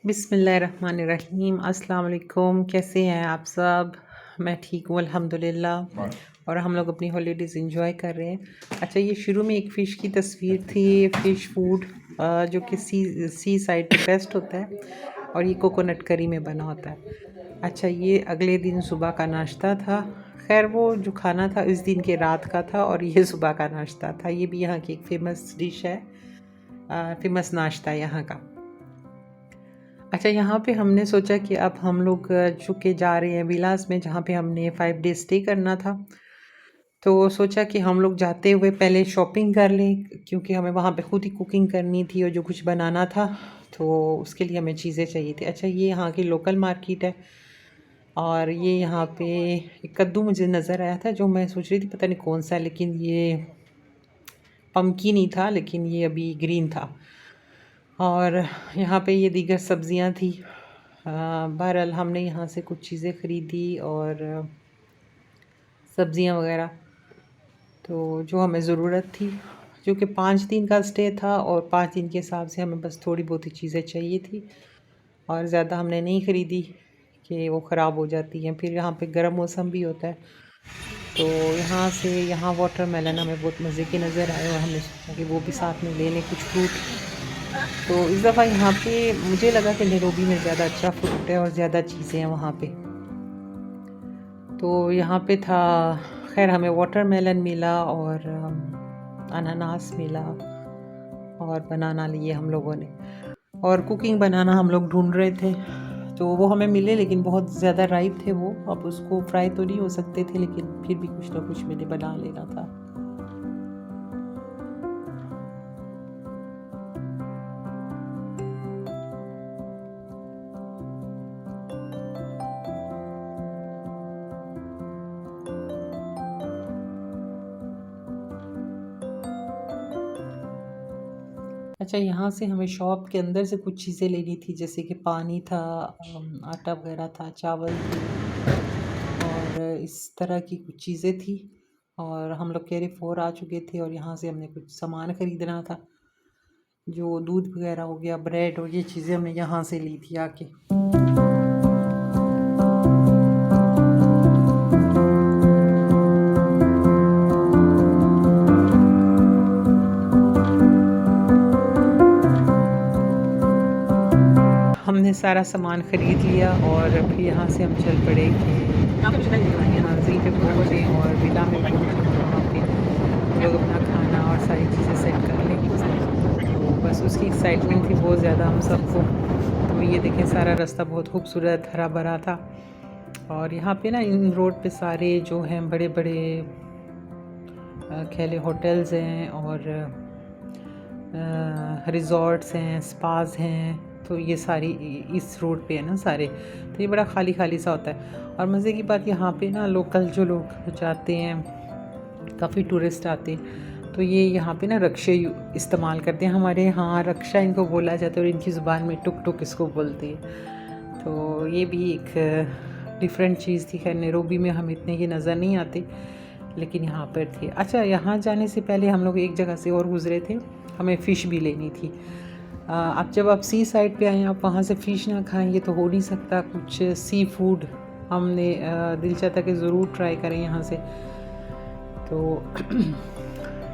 बिस्मिल्लाहिर्रहमानिर्रहीम। अस्सलाम वालेकुम। कैसे हैं आप सब? मैं ठीक हूँ अल्हम्दुलिल्लाह। और हम लोग अपनी हॉलीडेज़ इंजॉय कर रहे हैं। अच्छा, ये शुरू में एक फ़िश की तस्वीर थी। फ़िश फूड जो कि सी साइड पे बेस्ट होता है और ये कोकोनट करी में बना होता है। अच्छा, ये अगले दिन सुबह का नाश्ता था। खैर, वो जो खाना था इस दिन के रात का था और ये सुबह का नाश्ता था। ये भी यहाँ की एक फ़ेमस डिश है, फ़ेमस नाश्ता है यहाँ का। अच्छा, यहाँ पे हमने सोचा कि अब हम लोग चूँकि जा रहे हैं विलास में, जहाँ पे हमने 5 डेज़ स्टे करना था, तो सोचा कि हम लोग जाते हुए पहले शॉपिंग कर लें, क्योंकि हमें वहाँ पे खुद ही कुकिंग करनी थी और जो कुछ बनाना था, तो उसके लिए हमें चीज़ें चाहिए थी। अच्छा, ये यहाँ की लोकल मार्केट है और ये यहाँ पे एक कद्दू मुझे नज़र आया था, जो मैं सोच रही थी पता नहीं कौन-सा है, लेकिन ये पम्पकिन ही था, लेकिन ये अभी ग्रीन था। और यहाँ पे ये दीगर सब्ज़ियाँ थी। बहरहाल हमने यहाँ से कुछ चीज़ें ख़रीदी और सब्ज़ियाँ वग़ैरह, तो जो हमें ज़रूरत थी, जो कि 5 दिन का स्टे था और 5 दिन के हिसाब से हमें बस थोड़ी बहुत ही चीज़ें चाहिए थी और ज़्यादा हमने नहीं ख़रीदी कि वो ख़राब हो जाती हैं। फिर यहाँ पे गर्म मौसम भी होता है, तो यहाँ वाटरमेलन हमें बहुत मज़े के नज़र आए और हमने सोचा कि वो भी साथ में ले लें, कुछ फ्रूट। तो इस दफ़ा यहाँ पे मुझे लगा कि नैरोबी में ज़्यादा अच्छा फ्रूट है और ज़्यादा चीज़ें हैं वहाँ पे। तो यहाँ पे था, खैर हमें वाटरमेलन मिला और अनानास मिला और बनाना लिए हम लोगों ने। और कुकिंग बनाना हम लोग ढूंढ रहे थे, तो वो हमें मिले, लेकिन बहुत ज़्यादा राइप थे वो। अब उसको फ्राई तो नहीं हो सकते थे, लेकिन फिर भी कुछ ना कुछ मैंने बना लेना था। अच्छा, यहाँ से हमें शॉप के अंदर से कुछ चीज़ें लेनी थी, जैसे कि पानी था, आटा वगैरह था, चावल थे और इस तरह की कुछ चीज़ें थी। और हम लोग केरी 4 आ चुके थे और यहाँ से हमने कुछ सामान ख़रीदना था, जो दूध वगैरह हो गया, ब्रेड और ये चीज़ें हमने यहाँ से ली थी आके। हमने सारा सामान ख़रीद लिया और फिर यहाँ से हम चल पड़े कि यहाँ ज़ी पे पहुँचे और विला में पहुँचे। वहाँ पे हम लोग अपना खाना और सारी चीज़ें सेट कर लें, तो बस उसकी एक्साइटमेंट थी बहुत ज़्यादा हम सबको। तो ये देखें, सारा रास्ता बहुत खूबसूरत हरा भरा था और यहाँ पे ना इन रोड पे सारे जो हैं बड़े बड़े खेले होटल्स हैं और रिज़ॉर्ट्स हैं, स्पास हैं, तो ये सारी इस रोड पे है ना सारे। तो ये बड़ा खाली खाली सा होता है। और मज़े की बात, यहाँ पे ना लोकल जो लोग जाते हैं, काफ़ी टूरिस्ट आते हैं, तो ये यहाँ पे ना रक्शे इस्तेमाल करते हैं। हमारे यहाँ रक्षा इनको बोला जाता है और इनकी ज़ुबान में टुक टुक इसको बोलते हैं। तो ये भी एक डिफरेंट चीज़ थी। खैर, नैरोबी में हम इतने ये नज़र नहीं आते, लेकिन यहाँ पर थे। अच्छा, यहाँ जाने से पहले हम लोग एक जगह से और गुज़रे थे, हमें फ़िश भी लेनी थी। अब जब आप सी साइड पे आएँ, आप वहाँ से फ़िश ना खाएंगे तो हो नहीं सकता। कुछ सी फूड हमने दिल चाहता कि ज़रूर ट्राई करें यहाँ से। तो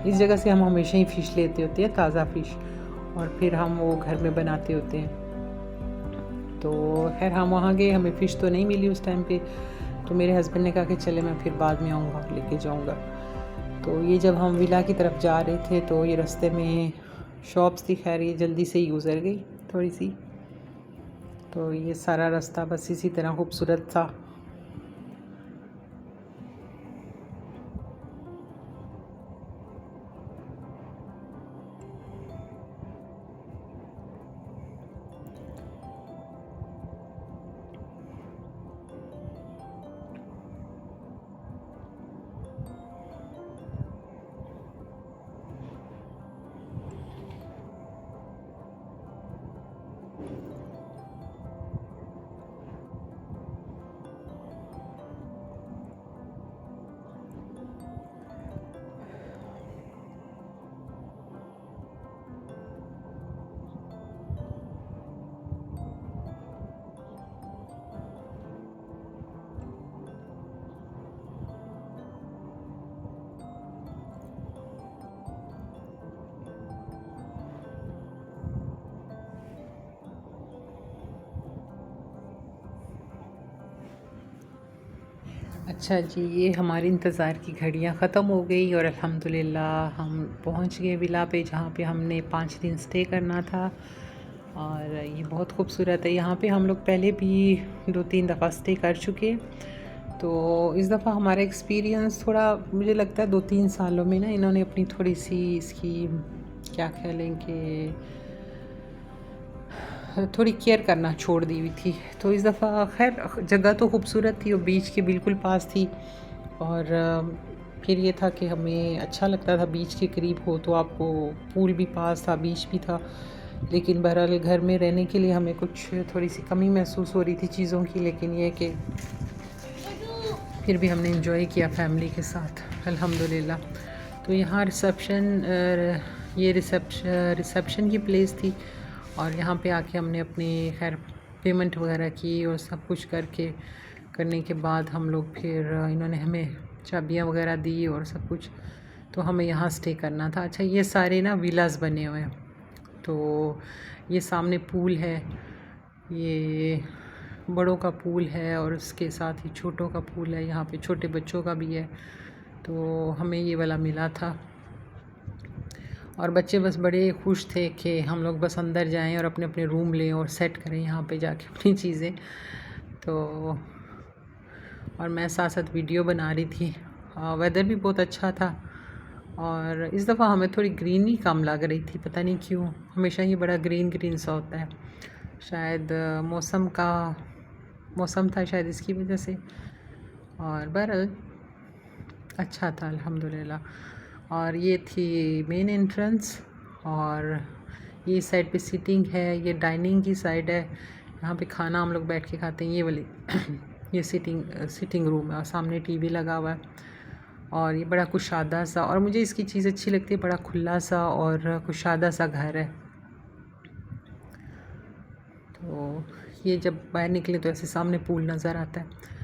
इस जगह से हम हमेशा ही फ़िश लेते होते हैं, ताज़ा फ़िश, और फिर हम वो घर में बनाते होते हैं। तो खैर हम वहाँ गए, हमें फ़िश तो नहीं मिली उस टाइम पे, तो मेरे हस्बैंड ने कहा कि चले मैं फिर बाद में आऊँगा, लेके जाऊँगा। तो ये जब हम विला की तरफ जा रहे थे, तो ये रास्ते में शॉप्स थी, खैर ये जल्दी से ही गुजर गई थोड़ी सी। तो ये सारा रास्ता बस इसी तरह खूबसूरत था। अच्छा जी, ये हमारे इंतज़ार की घड़ियाँ ख़त्म हो गई और अल्हम्दुलिल्लाह हम पहुँच गए विला पे, जहाँ पे हमने 5 दिन स्टे करना था। और ये बहुत खूबसूरत है। यहाँ पे हम लोग पहले भी 2-3 दफ़ा स्टे कर चुके। तो इस दफ़ा हमारा एक्सपीरियंस थोड़ा, मुझे लगता है 2-3 सालों में ना इन्होंने अपनी थोड़ी सी इसकी क्या कह लें कि थोड़ी केयर करना छोड़ दी हुई थी। तो इस दफ़ा खैर जगह तो खूबसूरत थी और बीच के बिल्कुल पास थी। और फिर ये था कि हमें अच्छा लगता था बीच के करीब हो, तो आपको पूल भी पास था, बीच भी था। लेकिन बहरहाल घर में रहने के लिए हमें कुछ थोड़ी सी कमी महसूस हो रही थी चीज़ों की। लेकिन ये कि फिर भी हमने एंजॉय किया फैमिली के साथ अल्हम्दुलिल्लाह। तो यहाँ ये रिसेप्शन की प्लेस थी। और यहाँ पे आके हमने अपनी खैर पेमेंट वगैरह की और सब कुछ करने के बाद हम लोग फिर इन्होंने हमें चाबियाँ वगैरह दी और सब कुछ। तो हमें यहाँ स्टे करना था। अच्छा, ये सारे ना विलास बने हुए हैं। तो ये सामने पूल है, ये बड़ों का पूल है और उसके साथ ही छोटों का पूल है। यहाँ पे छोटे बच्चों का भी है। तो हमें ये वाला मिला था और बच्चे बस बड़े खुश थे कि हम लोग बस अंदर जाएं और अपने अपने रूम लें और सेट करें यहाँ पे जाके अपनी चीज़ें। तो और मैं साथ साथ वीडियो बना रही थी। वेदर भी बहुत अच्छा था और इस दफ़ा हमें थोड़ी ग्रीनरी कम लग रही थी, पता नहीं क्यों। हमेशा ही बड़ा ग्रीन ग्रीन सा होता है, शायद मौसम था शायद इसकी वजह से। और बहरहाल अच्छा था अल्हम्दुलिल्लाह। और ये थी मेन एंट्रेंस और ये साइड पे सीटिंग है, ये डाइनिंग की साइड है। यहाँ पे खाना हम लोग बैठ के खाते हैं, ये वाली ये सिटिंग रूम है और सामने टीवी लगा हुआ है। और ये बड़ा कुशादा सा, और मुझे इसकी चीज़ अच्छी लगती है, बड़ा खुला सा और कुशादा सा घर है। तो ये जब बाहर निकले तो ऐसे सामने पूल नज़र आता है।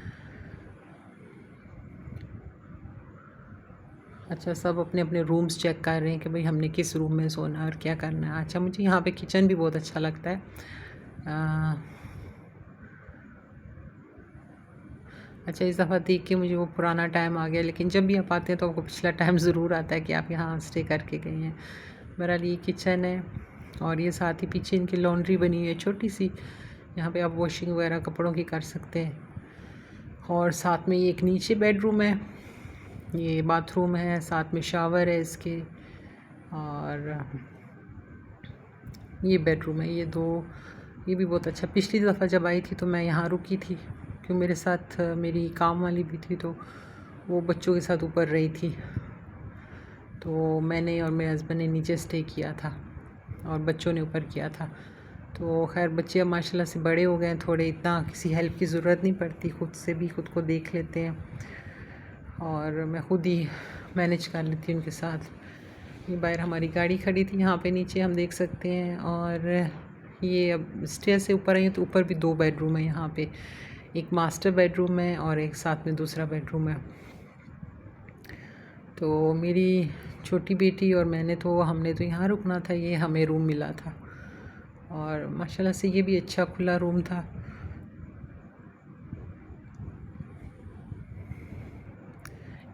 अच्छा, सब अपने अपने रूम्स चेक कर रहे हैं कि भाई हमने किस रूम में सोना है और क्या करना है। अच्छा, मुझे यहाँ पे किचन भी बहुत अच्छा लगता है। अच्छा, इस दफ़ा देख के मुझे वो पुराना टाइम आ गया, लेकिन जब भी आप आते हैं तो आपको पिछला टाइम ज़रूर आता है कि आप यहाँ स्टे करके गए हैं। बहरहाल ये किचन है और ये साथ ही पीछे इनकी लॉन्ड्री बनी हुई है छोटी सी, यहाँ पे आप वॉशिंग वगैरह कपड़ों की कर सकते हैं। और साथ में ये एक नीचे बेडरूम है, ये बाथरूम है, साथ में शावर है इसके। और ये बेडरूम है, ये भी बहुत अच्छा। पिछली दफ़ा जब आई थी तो मैं यहाँ रुकी थी, क्योंकि मेरे साथ मेरी काम वाली भी थी, तो वो बच्चों के साथ ऊपर रही थी। तो मैंने और मेरे हस्बैंड ने नीचे स्टे किया था और बच्चों ने ऊपर किया था। तो खैर बच्चे अब माशाल्लाह से बड़े हो गए हैं थोड़े, इतना किसी हेल्प की ज़रूरत नहीं पड़ती, खुद से भी खुद को देख लेते हैं और मैं खुद ही मैनेज कर लेती हूँ उनके साथ। ये बाहर हमारी गाड़ी खड़ी थी, यहाँ पे नीचे हम देख सकते हैं। और ये अब स्टेयर से ऊपर आई हैं तो ऊपर भी 2 बेडरूम है यहाँ पे, एक मास्टर बेडरूम है और एक साथ में दूसरा बेडरूम है। तो मेरी छोटी बेटी और हमने तो यहाँ रुकना था, ये हमें रूम मिला था और माशाल्लाह से ये भी अच्छा खुला रूम था।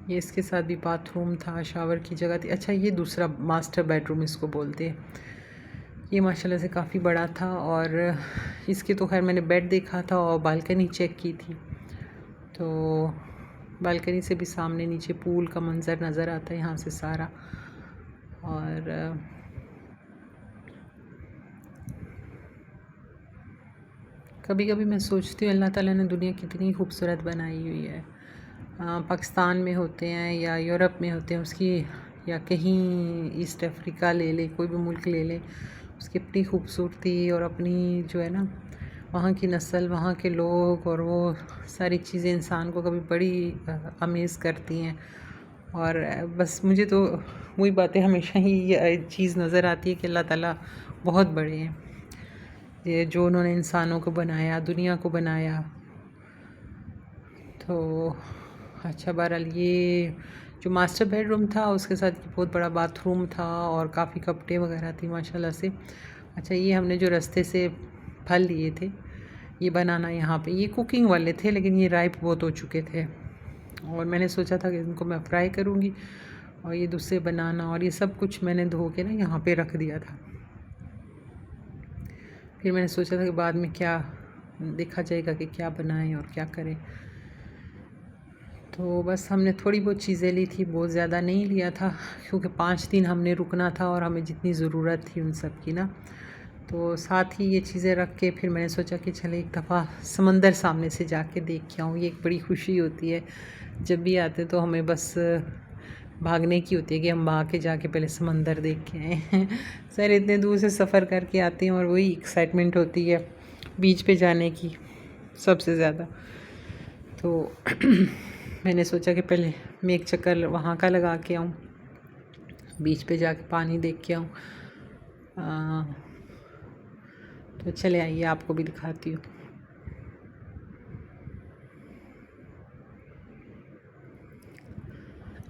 ये इसके साथ भी बाथरूम था, शावर की जगह थी। अच्छा, ये दूसरा मास्टर बेडरूम इसको बोलते हैं। ये माशाल्लाह से काफ़ी बड़ा था और इसके तो खैर मैंने बेड देखा था और बालकनी चेक की थी। तो बालकनी से भी सामने नीचे पूल का मंज़र नज़र आता है यहाँ से सारा। और कभी कभी मैं सोचती हूँ अल्लाह ताला ने दुनिया कितनी खूबसूरत बनाई हुई है। पाकिस्तान में होते हैं या यूरोप में होते हैं उसकी, या कहीं ईस्ट अफ्रीका ले ले, कोई भी मुल्क ले ले, उसकी अपनी खूबसूरती और अपनी जो है ना वहाँ की नस्ल, वहाँ के लोग और वो सारी चीज़ें इंसान को कभी बड़ी अमेज़ करती हैं। और बस मुझे तो वही बातें हमेशा ही ये चीज़ नज़र आती है कि अल्लाह ताला बहुत बड़े हैं। ये जो उन्होंने इंसानों को बनाया, दुनिया को बनाया। तो अच्छा, बहरहाल ये जो मास्टर बेडरूम था उसके साथ बहुत बड़ा बाथरूम था और काफ़ी कपड़े वगैरह थी माशाल्लाह से। अच्छा, ये हमने जो रास्ते से फल लिए थे, ये बनाना यहाँ पे, ये कुकिंग वाले थे लेकिन ये राइप बहुत हो चुके थे और मैंने सोचा था कि इनको मैं फ्राई करूँगी, और ये दूसरे बनाना और ये सब कुछ मैंने धो के ना यहाँ पे रख दिया था। फिर मैंने सोचा था कि बाद में क्या देखा जाएगा कि क्या बनाएं और क्या करें। तो बस हमने थोड़ी बहुत चीज़ें ली थी, बहुत ज़्यादा नहीं लिया था, क्योंकि 5 दिन हमने रुकना था और हमें जितनी ज़रूरत थी उन सब की ना, तो साथ ही ये चीज़ें रख के फिर मैंने सोचा कि चले एक दफ़ा समंदर सामने से जाके देख के आऊँ। ये एक बड़ी खुशी होती है, जब भी आते तो हमें बस भागने की होती है कि हम भाग के जाके पहले समंदर देख के आए हैं। सर इतने दूर से सफ़र करके आते हैं और वही एक्साइटमेंट होती है बीच पे जाने की सबसे ज़्यादा। तो मैंने सोचा कि पहले मैं एक चक्कर वहाँ का लगा के आऊँ, बीच पे जाके पानी देख के आऊँ। तो चले आइए आपको भी दिखाती हूँ।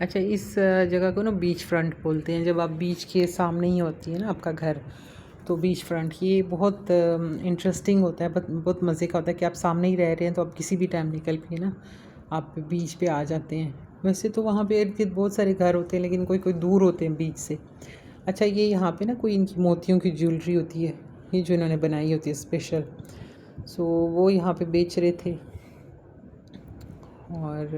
अच्छा, इस जगह को ना बीच फ्रंट बोलते हैं, जब आप बीच के सामने ही होती है ना आपका घर, तो बीच फ्रंट। ये बहुत इंटरेस्टिंग होता है, बहुत मज़े का होता है कि आप सामने ही रह रहे हैं तो आप किसी भी टाइम निकल के ना आप बीच पे आ जाते हैं। वैसे तो वहाँ पे इर्द गिर्द बहुत सारे घर होते हैं, लेकिन कोई कोई दूर होते हैं बीच से। अच्छा, ये यहाँ पे ना कोई इनकी मोतियों की ज्वेलरी होती है, ये जो इन्होंने बनाई होती है स्पेशल, सो वो यहाँ पे बेच रहे थे। और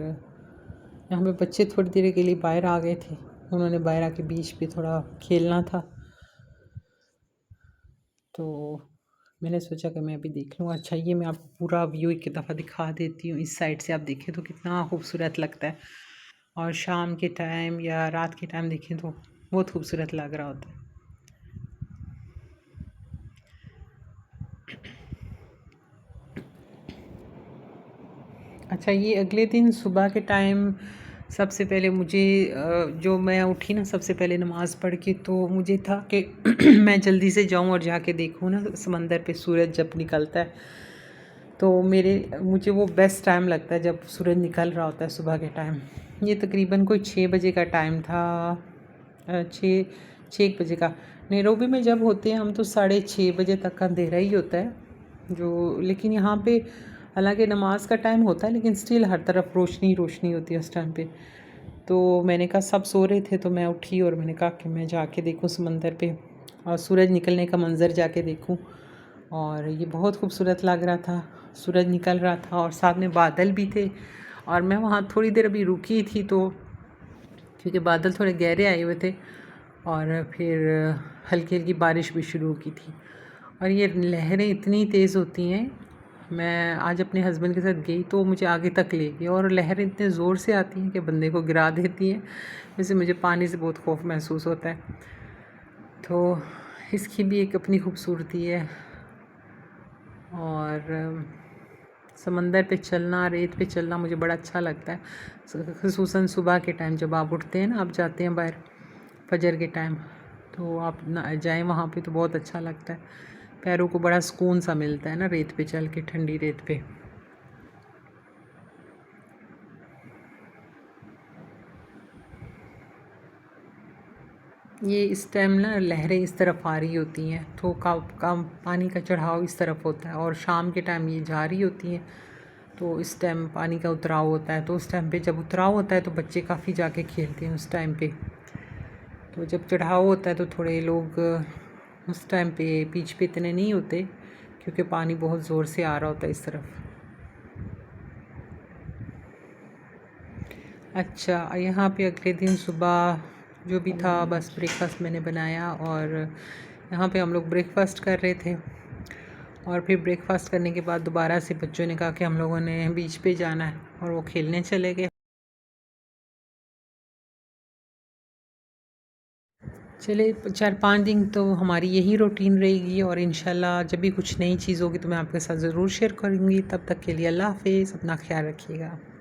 यहाँ पे बच्चे थोड़ी देर के लिए बाहर आ गए थे, उन्होंने बाहर आके बीच पे थोड़ा खेलना था, तो मैंने सोचा कि मैं अभी देख लूँ। अच्छा, ये मैं आपको पूरा व्यू एक दफ़ा दिखा देती हूँ। इस साइड से आप देखें तो कितना खूबसूरत लगता है, और शाम के टाइम या रात के टाइम देखें तो बहुत खूबसूरत लग रहा होता है। अच्छा, ये अगले दिन सुबह के टाइम सबसे पहले मुझे जो मैं उठी ना, सबसे पहले नमाज़ पढ़ के, तो मुझे था कि मैं जल्दी से जाऊं और जाके देखूं ना समंदर पे सूरज जब निकलता है। तो मुझे वो बेस्ट टाइम लगता है जब सूरज निकल रहा होता है सुबह के टाइम। ये तकरीबन कोई 6 बजे का टाइम था, 6 बजे का। नैरोबी में जब होते हैं हम तो 6:30 बजे तक का अंधेरा ही होता है जो, लेकिन यहाँ पे हालांकि नमाज का टाइम होता है, लेकिन स्टिल हर तरफ रोशनी रोशनी होती है उस टाइम पे। तो मैंने कहा सब सो रहे थे तो मैं उठी और मैंने कहा कि मैं जाके देखूँ समंदर पे और सूरज निकलने का मंज़र जाके देखूँ। और ये बहुत खूबसूरत लग रहा था, सूरज निकल रहा था और साथ में बादल भी थे। और मैं वहाँ थोड़ी देर अभी रुकी थी, तो क्योंकि बादल थोड़े गहरे आए हुए थे और फिर हल्की हल्की बारिश भी शुरू की थी। और ये लहरें इतनी तेज़ होती हैं, मैं आज अपने हस्बैंड के साथ गई तो मुझे आगे तक ले गई, और लहरें इतने ज़ोर से आती हैं कि बंदे को गिरा देती हैं। वैसे मुझे पानी से बहुत खौफ महसूस होता है, तो इसकी भी एक अपनी खूबसूरती है। और समंदर पे चलना, रेत पे चलना मुझे बड़ा अच्छा लगता है, ख़ुसूसन सुबह के टाइम जब आप उठते हैं ना, आप जाते हैं बाहर फजर के टाइम, तो आप ना जाएं वहाँ पे तो बहुत अच्छा लगता है, पैरों को बड़ा सुकून सा मिलता है ना रेत पे चल के, ठंडी रेत पे। ये इस टाइम ना लहरें इस तरफ आ रही होती हैं, तो काम पानी का चढ़ाव इस तरफ होता है, और शाम के टाइम ये जा रही होती हैं, तो इस टाइम पानी का उतराव होता है। तो उस टाइम पे जब उतराव होता है तो बच्चे काफ़ी जाके खेलते हैं उस टाइम पे। तो जब चढ़ाव होता है तो थोड़े लोग उस टाइम पे बीच पे इतने नहीं होते, क्योंकि पानी बहुत ज़ोर से आ रहा होता है इस तरफ। अच्छा, यहाँ पे अगले दिन सुबह जो भी था बस ब्रेकफास्ट मैंने बनाया, और यहाँ पे हम लोग ब्रेकफास्ट कर रहे थे। और फिर ब्रेकफास्ट करने के बाद दोबारा से बच्चों ने कहा कि हम लोगों ने बीच पे जाना है, और वो खेलने चले गए। चले 4-5 दिन तो हमारी यही रूटीन रहेगी, और इंशाल्लाह जब भी कुछ नई चीज़ होगी तो मैं आपके साथ ज़रूर शेयर करूँगी। तब तक के लिए अल्लाह हाफ़िज़, अपना ख्याल रखिएगा।